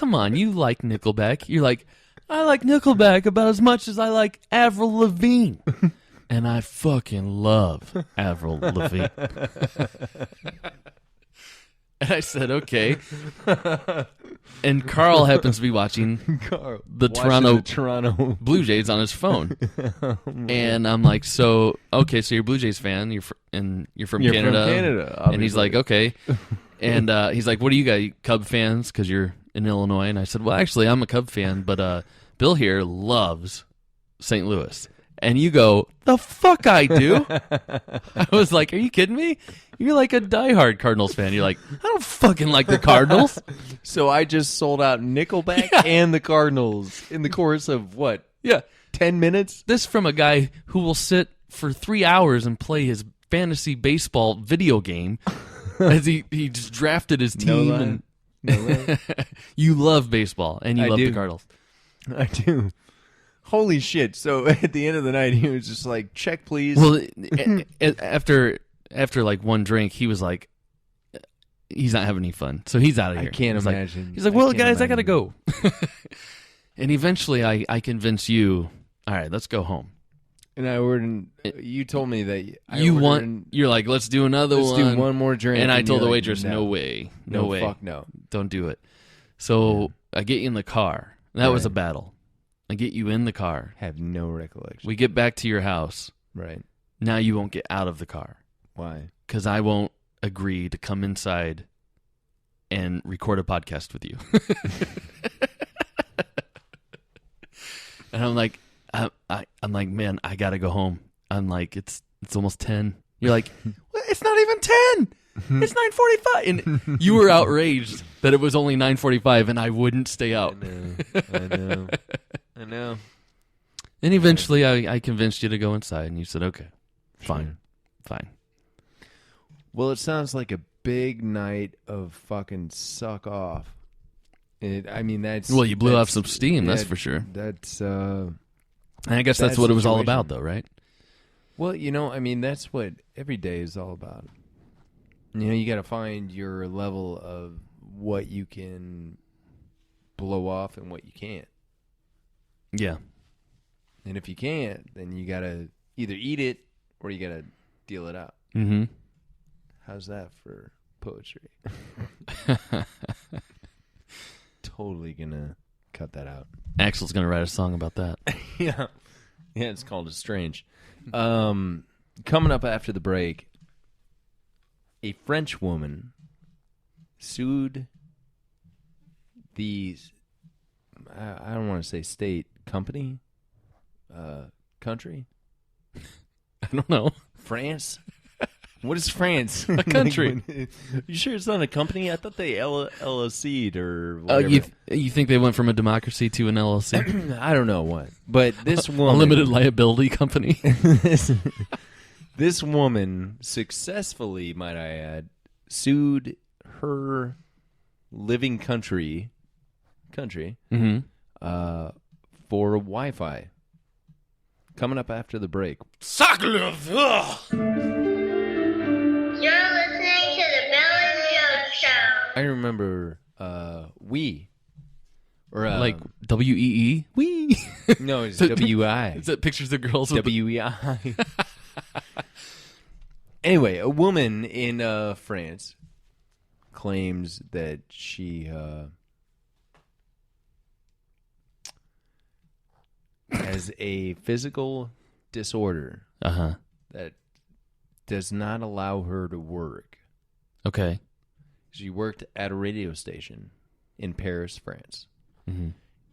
come on, you like Nickelback. You're like, I like Nickelback about as much as I like Avril Lavigne. And I fucking love Avril Lavigne. And I said, okay. And Carl happens to be watching the Toronto Blue Jays on his phone. And I'm like, so you're a Blue Jays fan. You're from Canada. From Canada, obviously. And he's like, okay. And he's like, what do you got? You Cub fans? Because you're in Illinois. And I said, well, actually, I'm a Cub fan, but Bill here loves St. Louis. And you go, the fuck I do? I was like, are you kidding me? You're like a diehard Cardinals fan. You're like, I don't fucking like the Cardinals. So I just sold out Nickelback and the Cardinals in the course of what? Yeah. 10 minutes? This from a guy who will sit for 3 hours and play his fantasy baseball video game as he just drafted his team. You love baseball and you love the Cardinals. I do. Holy shit. So at the end of the night, he was just like, check, please. Well, after like one drink, he was like, he's not having any fun. So he's out of here. I can't imagine. He's like, well, guys, I got to go. And eventually I convinced you, all right, let's go home. And I ordered, you told me that you're like, let's do another one. Let's do one more drink. And I told the like, waitress, no way. No way. Fuck no. Don't do it. So I get you in the car. That was a battle. I get you in the car. Have no recollection. We get back to your house. Right. Now you won't get out of the car. Why? Because I won't agree to come inside and record a podcast with you. And I'm like, I'm like, man, I gotta go home. I'm like, it's almost 10. You're like, well, it's not even 10. It's 9:45. And you were outraged that it was only 9:45 and I wouldn't stay out. I know. And eventually I convinced you to go inside and you said, okay, fine. Well, it sounds like a big night of fucking suck off. Well, you blew off some steam, that's for sure. That's and I guess that's what it was all about, though, right? Well, that's what every day is all about. You got to find your level of what you can blow off and what you can't. Yeah. And if you can't, then you got to either eat it or you got to deal it out. Mm-hmm. How's that for poetry? Totally gonna cut that out. Axel's gonna write a song about that. Yeah, it's called Estrange. Coming up after the break, a French woman sued the I don't want to say state, company, country. I don't know. France. What is France? A country. You sure it's not a company? I thought they LLC'd or whatever. You think they went from a democracy to an LLC? I don't know what. But this woman... A limited liability company? This woman successfully, might I add, sued her living country mm-hmm. For Wi-Fi. Coming up after the break. Sacre! You're listening to the Bill and Joe Show. I remember We. Or like WEE? We. No, it's WI. Is that pictures of girls with WEI. Anyway, a woman in France claims that she has a physical disorder that does not allow her to work. Okay. She worked at a radio station in Paris, France. Mm-hmm.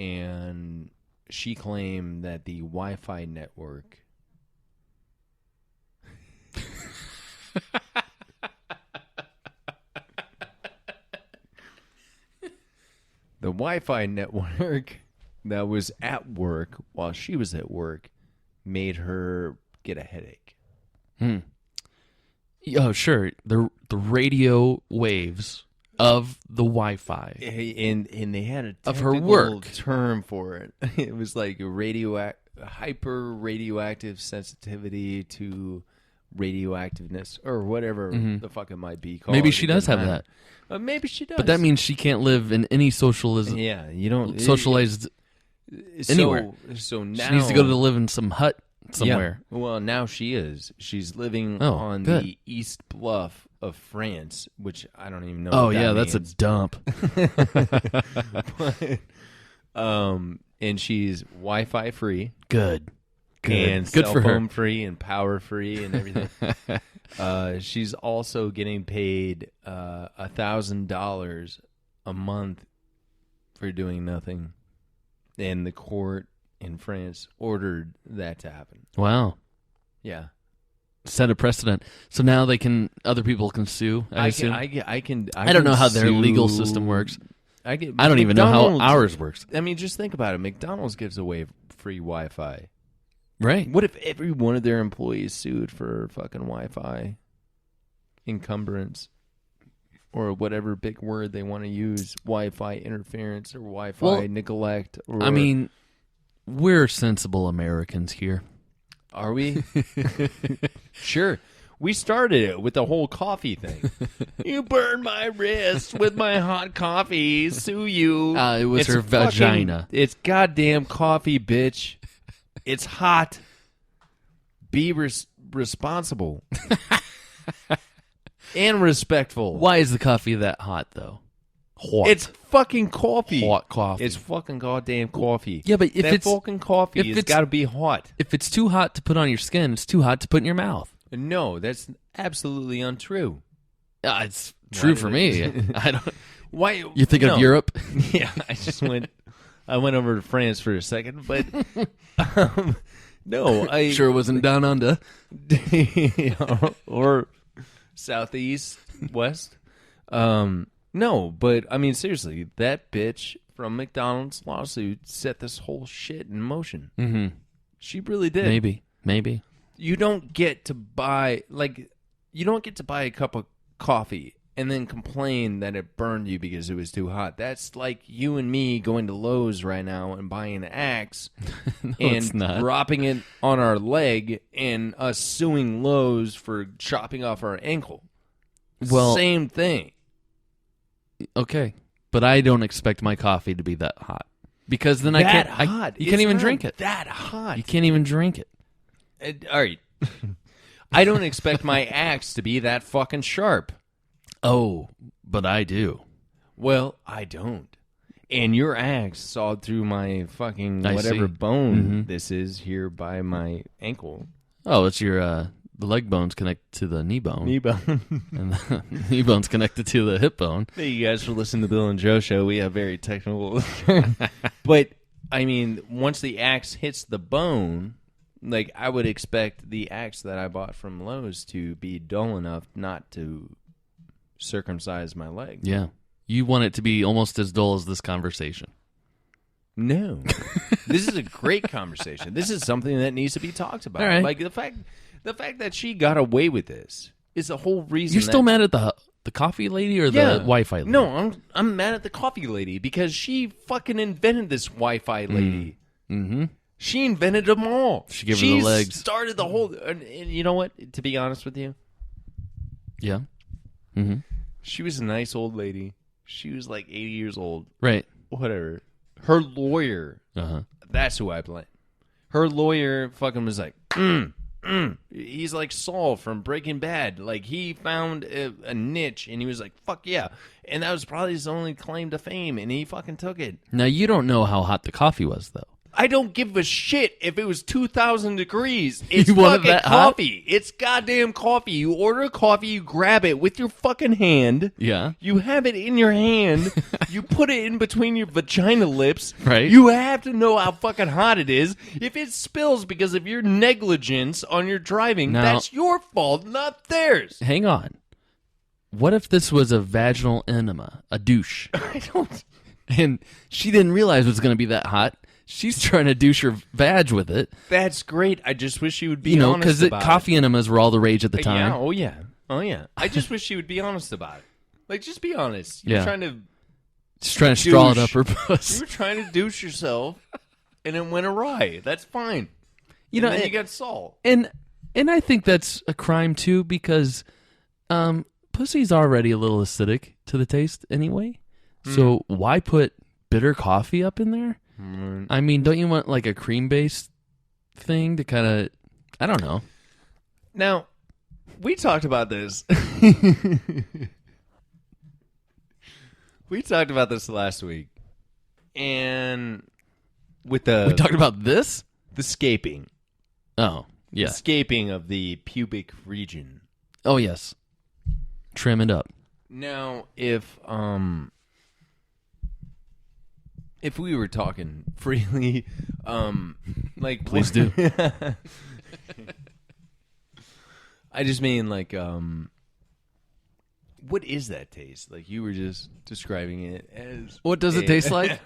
And she claimed that the Wi-Fi network that was at work while she was at work made her get a headache. Oh, sure. The radio waves of the Wi-Fi. And they had a of her work term for it. It was like a hyper radioactive sensitivity to radioactiveness or whatever the fuck it might be called. Maybe she It does doesn't have matter. that. Maybe she does. But that means she can't live in any socialized you don't socialized anywhere. So now She needs to go to live in some hut somewhere. Yeah. Well, now she is. She's living Oh, on good. the East Bluff of France, which I don't even know. Oh what that yeah, that's a means. dump. And she's Wi-Fi free. Good. And Good cell for her. phone free and power free and everything. She's also getting paid $1,000 a month for doing nothing, and the court in France ordered that to happen. Wow. Yeah, Set a precedent. So now other people can sue. I assume. I can. I don't know how their legal sue- system works. I get. I don't even know how McDonald's- ours works. I mean, just think about it. McDonald's gives away free Wi-Fi. Right. What if every one of their employees sued for fucking Wi-Fi encumbrance or whatever big word they want to use, Wi-Fi interference or Wi-Fi Well, neglect? Or, I mean, we're sensible Americans here. are we? Sure. We started it with the whole coffee thing. You burned my wrist with my hot coffee. Sue you. It was her vagina. It's goddamn coffee, bitch. It's hot. Be responsible and respectful. Why is the coffee that hot though? Hot. It's fucking coffee. hot coffee. It's fucking goddamn coffee. Yeah, but if that it's- fucking coffee if has it's- got to be hot. If it's too hot to put on your skin, it's too hot to put in your mouth. No, that's absolutely untrue. It's true Why for did me. I don't. Why You think no. of Europe? Yeah, I went over to France for a second, but no, I Sure wasn't down under. or southeast, west. No, but I mean seriously, that bitch from McDonald's lawsuit set this whole shit in motion. Mm-hmm. She really did. Maybe. You don't get to buy a cup of coffee and then complain that it burned you because it was too hot. That's like you and me going to Lowe's right now and buying an axe it's and not. dropping it on our leg and us suing Lowe's for chopping off our ankle. Well- Same thing. Okay, but I don't expect my coffee to be that hot because then I That can't. hot. You can't It's even not drink it. That hot. You can't even drink it. All right. I don't expect my axe to be that fucking sharp. Oh, but I do. Well, I don't. And your axe sawed through my fucking I whatever see. bone this is here by my ankle. Oh, it's your the leg bone's connected to the knee bone, Knee bone. and the knee bone's connected to the hip bone. Thank you guys for listening to the Bill and Joe Show. We have very technical. But, I mean, once the axe hits the bone, like, I would expect the axe that I bought from Lowe's to be dull enough not to circumcise my leg. Yeah, you want it to be almost as dull as this conversation. No. This is a great conversation. This is something that needs to be talked about. All right. Like, the fact that she got away with this is the whole reason. You're still mad at the coffee lady or the Wi-Fi lady? No, I'm mad at the coffee lady because she fucking invented this Wi-Fi lady. Mm-hmm. She invented them all. She gave her the legs. Started the whole. And you know what? To be honest with you, Yeah. Mm-hmm. she was a nice old lady. She was like 80 years old. Right. Whatever. Her lawyer. Uh-huh. That's who I blame. Her lawyer fucking was like, He's like Saul from Breaking Bad. Like, he found a niche, and he was like, fuck yeah. And that was probably his only claim to fame, and he fucking took it. Now, you don't know how hot the coffee was, though. I don't give a shit if it was 2,000 degrees. It's You wanted fucking that hot? coffee. It's goddamn coffee. You order coffee, you grab it with your fucking hand. Yeah. You have it in your hand. You put it in between your vagina lips. Right. You have to know how fucking hot it is. If it spills because of your negligence on your driving, Now- that's your fault, not theirs. Hang on. What if this was a vaginal enema, a douche, I don't. and she didn't realize it was going to be that hot? She's trying to douche her vag with it. That's great. I just wish she would be You know, honest because about it. coffee enemas were all the rage at the time. Yeah, oh yeah. I just wish she would be honest about it. Like, just be honest. You're Yeah. trying to Just trying to straw it up Douche. her puss. you were trying to douche yourself, and it went awry. That's fine. You know, and then and, you got Saul. and And I think that's a crime too because pussy's already a little acidic to the taste anyway. So why put bitter coffee up in there? I mean, don't you want like a cream-based thing to kind of, I don't know. Now, we talked about this. We talked about this last week. And with We talked about this? the scaping. Oh, yeah. The scaping of the pubic region. Oh, yes. Trim it up. Now, if we were talking freely, like Please do. I just mean like what is that taste? Like you were just describing it as What does it taste like?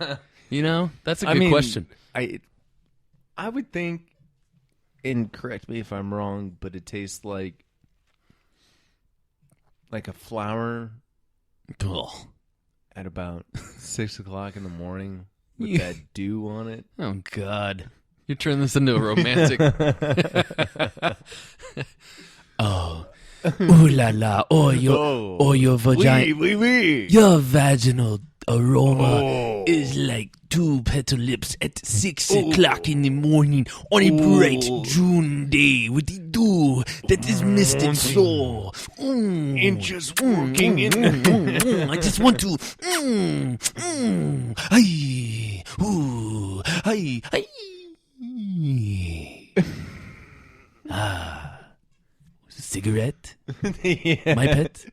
You know, that's a good question. I would think, and correct me if I'm wrong, but it tastes like a flower Ugh. at about 6 o'clock in the morning with You- that dew on it. Oh, God. You turn this into a romantic. Oh. Ooh la la. Oh, your vagina. oui. Your vaginal aroma is like two petal lips at 6 o'clock in the morning on a bright June day with the dew that is misted so. Inches working in. I just want to. Ay, ooh, ay, ay. Cigarette, Yeah. my pet.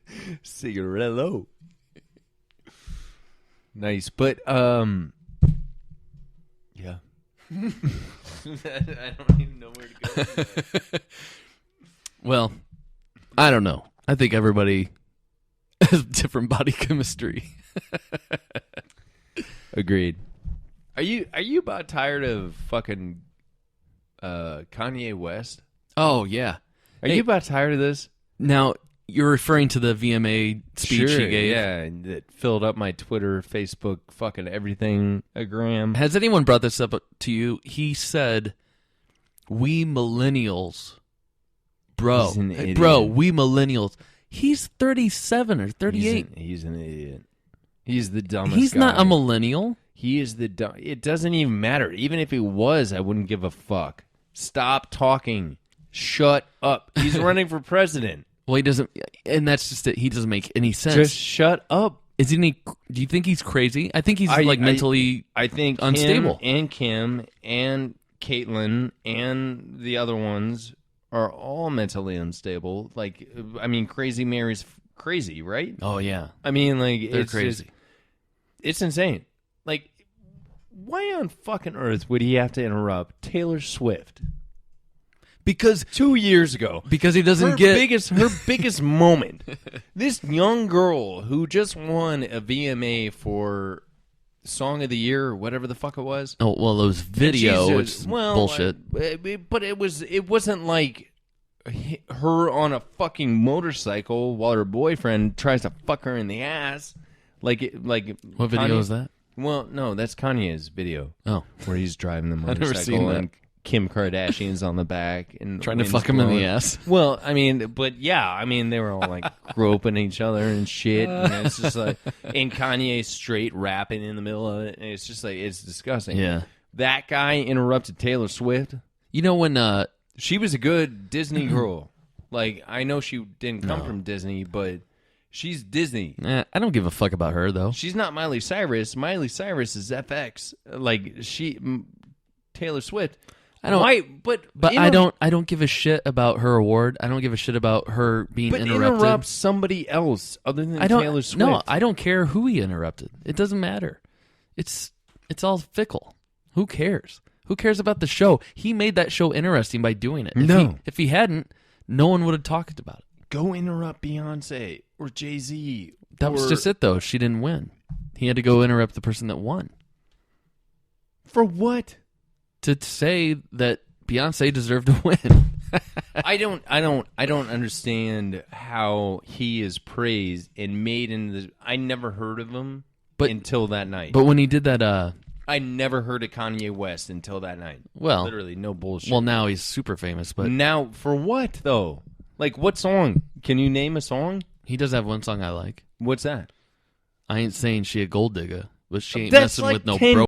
Cigarello. Nice, but yeah. I don't even know where to go with that. Well, I don't know. I think everybody has different body chemistry. Agreed. Are you about tired of fucking Kanye West? Oh yeah. Are Hey, you about tired of this? Now you're referring to the VMA speech he gave. Yeah, and that filled up my Twitter, Facebook, fucking everything. A gram. Has anyone brought this up to you? He said, "We millennials, bro, He's an idiot. bro, we millennials." He's 37 or 38. He's an idiot. He's the dumbest. He's not guy. a millennial. He is the dumb. It doesn't even matter. Even if he was, I wouldn't give a fuck. Stop talking. Shut up. He's running for president. Well, he doesn't, and that's just it. He doesn't make any sense. Just shut up. Isn't he? Do you think he's crazy? I think he's mentally. I think unstable. him and Kim and Caitlyn and the other ones are all mentally unstable. Like, I mean, Crazy Mary's crazy, right? Oh yeah, I mean, like, they're it's crazy. just- it's insane. Like, why on fucking earth would he have to interrupt Taylor Swift? Because 2 years ago. he doesn't Her get biggest moment. This young girl who just won a VMA for Song of the Year or whatever the fuck it was. Oh well, those video, And which she's is just- well, bullshit. But it wasn't like her on a fucking motorcycle while her boyfriend tries to fuck her in the ass. Like What video Kanye- is that? Well, no, that's Kanye's video Oh, where he's driving the I've motorcycle never seen that. and Kim Kardashian's on the back and trying to wind's fuck him in the blowing. ass. Well, I mean, but yeah, I mean, they were all like groping each other and shit, and it's just like, and Kanye straight rapping in the middle of it, and it's just like, it's disgusting. Yeah. That guy interrupted Taylor Swift. You know when She was a good Disney girl. Like, I know she didn't come from Disney, but she's Disney. I don't give a fuck about her though. She's not Miley Cyrus. Miley Cyrus is FX. Like, Taylor Swift. I don't- Why? But I don't give a shit about her award. I don't give a shit about her being But interrupted. interrupt somebody else other than I don't. Taylor Swift. No, I don't care who he interrupted. It doesn't matter. It's all fickle. Who cares? Who cares about the show? He made that show interesting by doing it. If he hadn't, no one would have talked about it. Go interrupt Beyonce or Jay-Z. That was just it, though. She didn't win. He had to go interrupt the person that won For what? to say that Beyonce deserved to win. I don't understand how he is praised and made into the. I never heard of him But- until that night. But when he did that I never heard of Kanye West until that night. Well, Literally, no bullshit. well, now he's super famous, but Now, for what, though? Like, what song? Can you name a song? he does have one song I like. What's that? I ain't saying she a gold digger, but she ain't That's messing like with no 10